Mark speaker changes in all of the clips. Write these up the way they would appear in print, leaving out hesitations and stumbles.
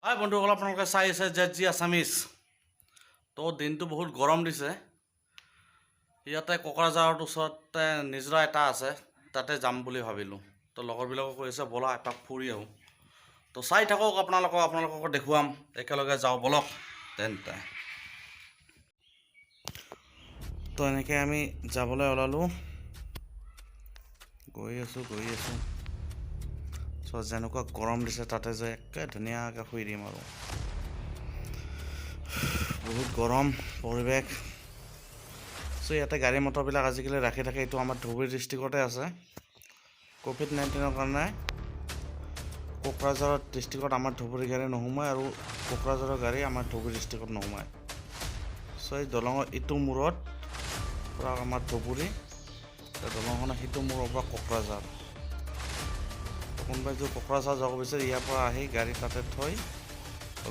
Speaker 1: হাই বন্ধুসকল, আপোনালোকে চাই আছে জেডজি আছামিজ। তো দিনটো বহুত গৰম দিছে। ইয়াতে কোকৰাঝাৰৰ ওচৰতে নিজৰা এটা আছে, তাতে যাম বুলি ভাবিলোঁ। তো লগৰবিলাকক কৈ আছে ব'লা এপাক ফুৰি আহোঁ। তো চাই থাকক, আপোনালোকক দেখুৱাম, একেলগে যাওঁ ব'লক তেন্তে। তো এনেকৈ আমি যাবলৈ ওলালোঁ, গৈ আছোঁ। চ' যেনেকুৱা গৰম দিছে তাতে যে একে ধুনীয়াকৈ শুই দিম আৰু। বহুত গৰম পৰিৱেশ। চ' ইয়াতে গাড়ী মটৰবিলাক আজিকালি ৰাখি থাকে। এইটো আমাৰ ধুবুৰী ডিষ্ট্ৰিক্টতে আছে। ক'ভিড-19ৰ কাৰণে কোকৰাঝাৰ ডিষ্ট্ৰিক্টত আমাৰ ধুবুৰী গাড়ী নোসোমায় আৰু কোকৰাঝাৰৰ গাড়ী আমাৰ ধুবুৰী ডিষ্ট্ৰিক্টত নোসোমায়। চ' এই দলঙৰ ইটো মূৰত পৰা আমাৰ ধুবুৰী, দলংখনৰ সিটো মূৰৰ পৰা কোকৰাঝাৰ। কোনোবাই যদি কোকৰাঝাৰ যাব বিচাৰে ইয়াৰ পৰা আহি গাড়ী তাতে থৈ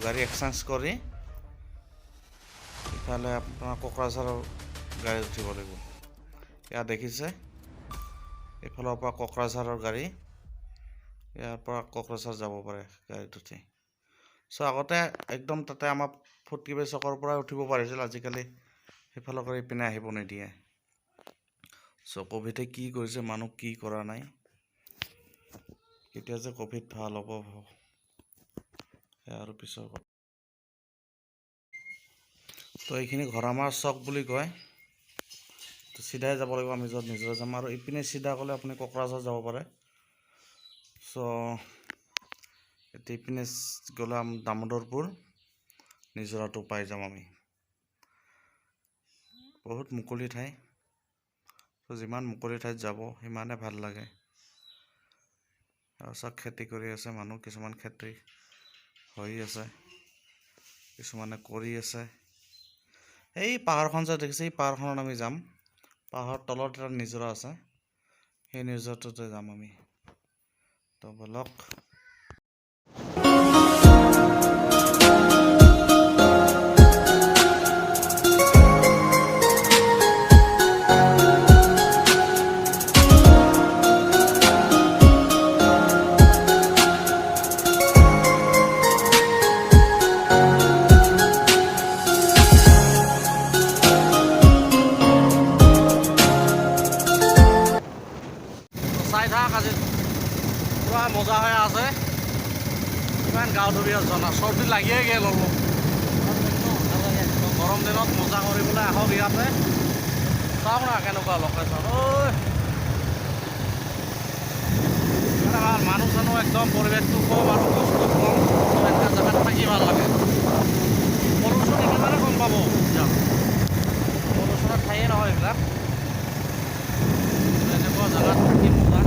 Speaker 1: গাড়ী এক্সচেঞ্জ কৰি ইফালে আপোনাৰ কোকৰাঝাৰৰ গাড়ীত উঠিব লাগিব। ইয়াত দেখিছে এইফালৰ পৰা কোকৰাঝাৰৰ গাড়ী, ইয়াৰ পৰা কোকৰাঝাৰ যাব পাৰে গাড়ীত উঠি। চ' আগতে একদম তাতে আমাৰ ফুটকিবাৰী চকৰ পৰাই উঠিব পাৰিছিল, আজিকালি সেইফালৰ পৰা ইপিনে আহিব নিদিয়ে। চ' ক'ভিডে কি কৰিছে, মানুহ কি কৰা নাই। কেতিয়া যে ক'ভিড ভাল হ'ব সেয়া আৰু পিছৰ কথা। তো এইখিনি ঘৰামাৰ চক বুলি কয়। তো চিধাই যাব লাগিব আমি য'ত নিজৰা যাম, আৰু ইপিনে চিধা গ'লে আপুনি কোকৰাঝাৰ যাব পাৰে। চ' এতিয়া ইপিনে গ'লে দামোদৰপুৰ নিজৰাটো পাই যাম আমি। বহুত মুকলি ঠাই। চ' যিমান মুকলি ঠাইত যাব সিমানে ভাল লাগে। আৰু চব খেতি কৰি আছে মানুহ, কিছুমান খেতি হৈ আছে, কিছুমানে কৰি আছে। এই পাহাৰখন যে দেখিছে, এই পাহাৰখনত আমি যাম। পাহাৰৰ তলত এটা নিজৰা আছে, সেই নিজৰাটোতে যাম আমি। তো ব'লক। চাই থাক, আজি পুৰা মজা হৈ আছে। ইমান গাঁও ধৰি আছো না, চৰ্দি লাগিয়ে গ'ল অলপ। গৰম দিনত মজা কৰিবলৈ আহক ইয়াতে। চাওক না কেনেকুৱা লোকেশ্যন। মানুহ চানুহ একদম পৰিৱেশটো কম আৰু বস্তু কম। এনেকুৱা জেগাত থাকি ভাল লাগে। পলিউশ্যন একেবাৰে গম পাব, পলিউশ্যনৰ ঠাইয়ে নহয় এইবিলাক। এনেকুৱা জেগাত থাকি মজা।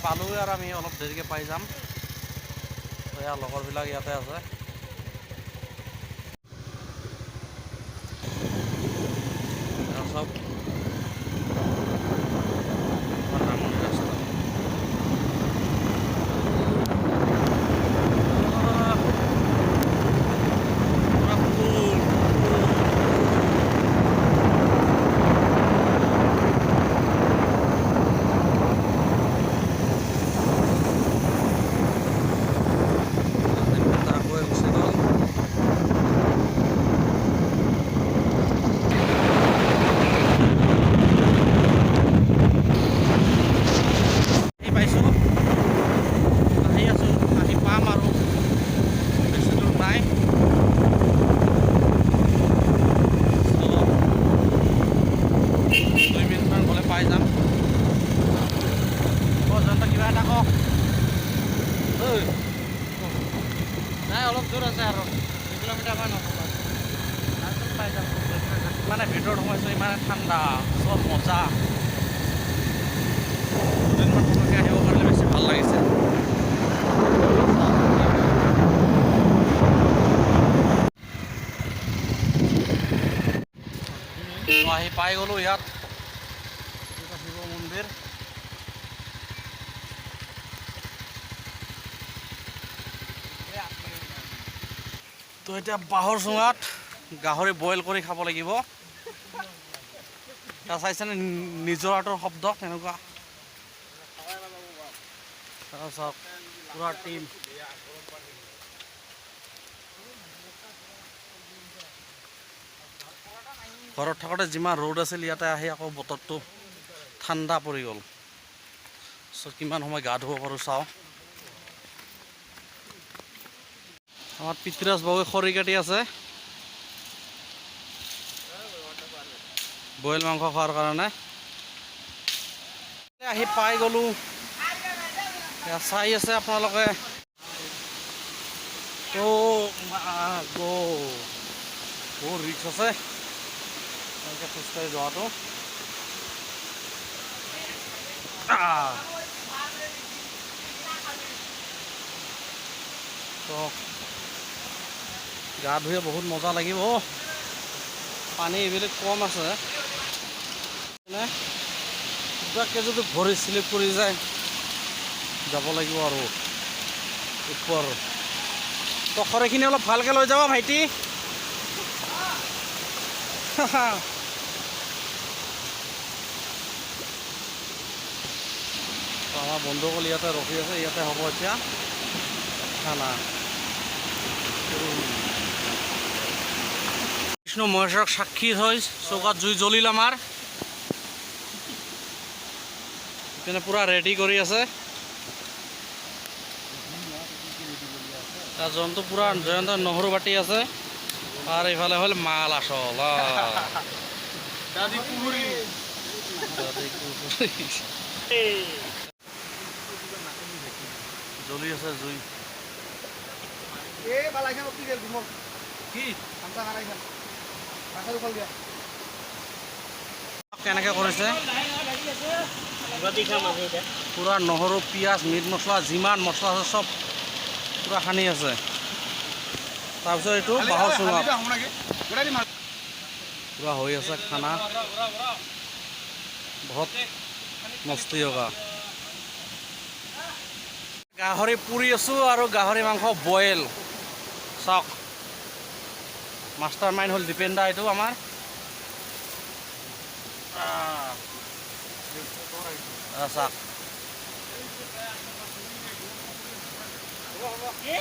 Speaker 1: পালোঁৱে আৰু আমি অলপ দেৰিকৈ পাই যাম। এয়া লগৰবিলাক ইয়াতে আছে। চব নাই, অলপ দূৰ আছে আৰু 2 কিলোমিটাৰমান পাই যাম। মানে ভিতৰত সোমাইছোঁ, ইমানে ঠাণ্ডা, চব মজা। দুদিনমান থকাকৈ আহিব পাৰিলে বেছি ভাল লাগিছে। আহি পাই গ'লোঁ ইয়াত, শিৱ মন্দিৰ। তো এতিয়া বাঁহৰ চুঙাত গাহৰি বইল কৰি খাব লাগিব। তাৰ চাইছেনে নিজৰাটোৰ শব্দ তেনেকুৱা। চাওক পুৰা টিম। ঘৰত থাকোঁতে যিমান ৰ'দ আছিল ইয়াতে আহি আকৌ বতৰটো ঠাণ্ডা পৰি গ'ল। চ' কিমান সময় গা ধুব পাৰোঁ চাওঁ। আমাৰ পিতৃৰাজ বাবুৱে খৰি কাটি আছে বইল মাংস খোৱাৰ কাৰণে। আহি পাই গ'লোঁ, চাই আছে আপোনালোকে। বহুত ৰিক্স আছে এনেকৈ খোজকাঢ়ি যোৱাটো। তো গা ধুয়ে বহুত মজা লাগিব। পানী এইবিলাক কম আছে, কিবাকৈ যদি ভৰি শ্লিপ কৰি যায় যাব লাগিব আৰু ওপৰ। তো খৰিখিনি অলপ ভালকৈ লৈ যাবা ভাইটি। আমাৰ বন্ধুসকল ইয়াতে ৰখি আছে, ইয়াতে হ'ব এতিয়া খানা। বিষ্ণু মহেশ্বৰক সাক্ষী হৈ চৌকাত জুই জ্বলিল আমাৰ। পিনে পূৰা ৰেডি কৰি আছে। তাৰ জন্তু পূৰা জয়ন্ত নহৰু বাটি আছে। আৰু এইফালে হ'ল মাল আচল। জ্বলি আছে জুই। কেনেকৈ কৰিছে পূৰা নহৰু পিঁয়াজ মিট মছলা যিমান মছলা আছে চব পূৰা সানি আছে। তাৰপিছত এইটো বাঁহৰ চুঙাত পূৰা হৈ আছে খানা। বহুত মস্তি হোগা। গাহৰি পুৰি আছোঁ আৰু গাহৰি মাংস বইল। চাওক মাষ্টাৰ মাইণ্ড হ'ল দীপেন দা এইটো আমাৰ। চাওক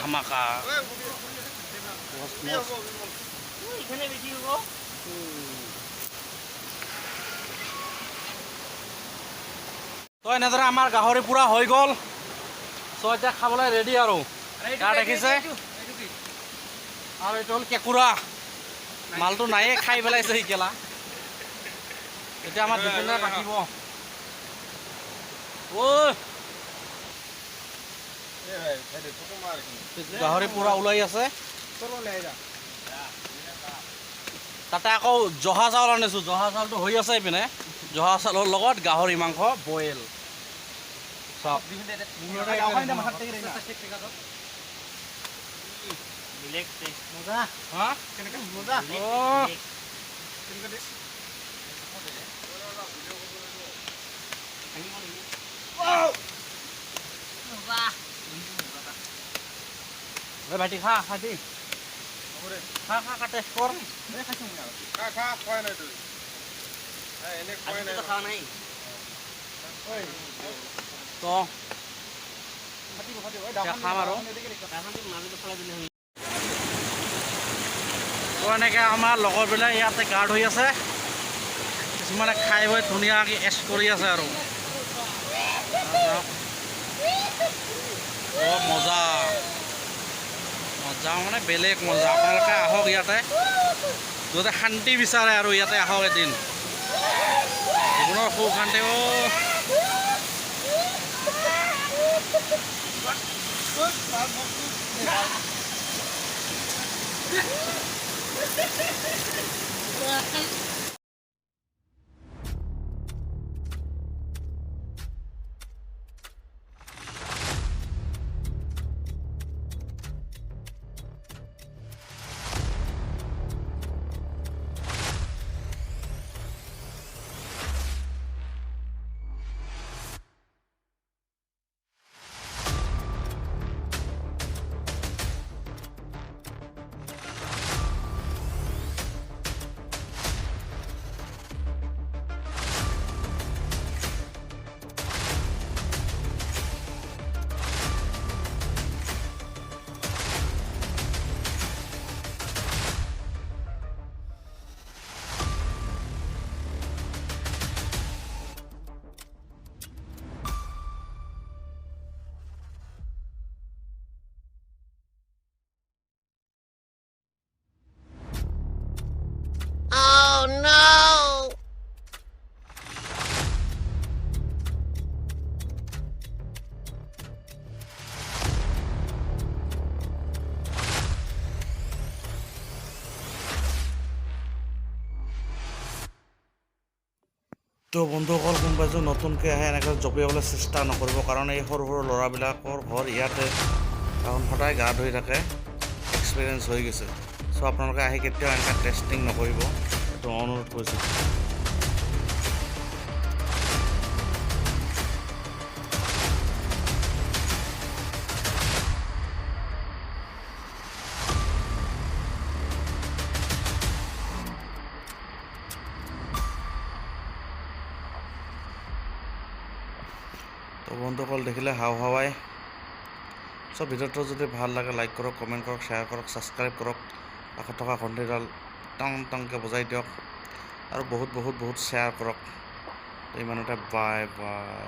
Speaker 1: ধামাকা। তো এনেদৰে আমাৰ গাহৰি পূৰা হৈ গ'ল। চ' এতিয়া খাবলৈ ৰেডি আৰু কাৰ দেখিছে। আৰু এইটো হ'ল কেঁকুৰা। মালটো নায়ে খাই পেলাইছে সিকেলা। এতিয়া আমাৰ দীপেন্দা ৰাখিব। গাহৰি পূৰা ওলাই আছে। তাতে আকৌ জহা চাউল আনিছোঁ। জহা চাউলটো হৈ আছে এইপিনে। জহা চাউলৰ লগত গাহৰি মাংস বইল। চাওক ভাইটি খা ভাইটি খা খা কাটে কৰ। তো খাম আৰু তো এনেকৈ আমাৰ লগৰবিলাক ইয়াতে গাৰ্ড হৈ আছে। কিছুমানে খাই বৈ ধুনীয়াকৈ এছ কৰি আছে আৰু মজা মজা মানে বেলেগ মজা। আপোনালোকে আহক ইয়াতে, য'তে শান্তি বিচাৰে আৰু ইয়াতে আহক এদিন। জীৱনৰ সুখ শান্তি। তো বন্ধুসকল, কোনোবাই যদি নতুনকৈ আহে এনেকৈ জঁপিয়াবলৈ চেষ্টা নকৰিব, কাৰণ এই সৰু সৰু ল'ৰাবিলাকৰ ঘৰ ইয়াতে, কাৰণ সদায় গা ধুই থাকে, এক্সপিৰিয়েঞ্চ হৈ গৈছে। চ' আপোনালোকে আহি কেতিয়াও এনেকৈ টেষ্টিং নকৰিব, এইটো অনুৰোধ কৰিছোঁ। তো বন্ধুসকল, দেখিলে হাওহাৱাই। চ' ভিডিঅ'টো যদি ভাল লাগে লাইক কৰক, কমেণ্ট কৰক, শ্বেয়াৰ কৰক, ছাবস্ক্ৰাইব কৰক, কাষত থকা ঘণ্টিডাল টং টংকৈ বজাই দিয়ক আৰু বহুত বহুত বহুত শ্বেয়াৰ কৰক। তো ইমানতে বাই বাই।